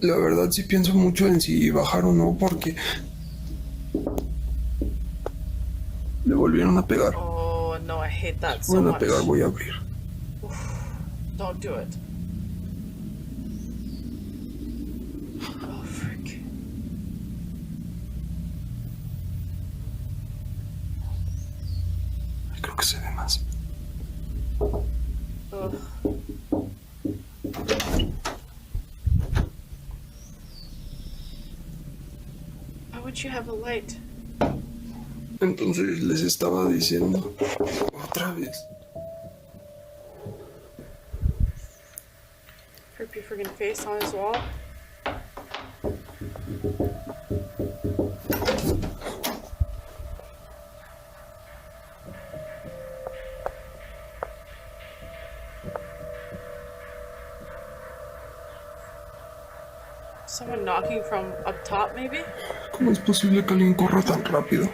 La verdad sí pienso mucho en si bajar o no porque le volvieron a pegar. Oh no, I hate that so Van a pegar, much. voy a abrir. Don't do it. Oh, frick. Creo que se ve más. Ugh. Why would you have a light? Entonces les estaba diciendo otra vez. Rip your friggin' face on his wall? Someone knocking from up top, maybe? ¿Cómo es posible que alguien corra tan rápido?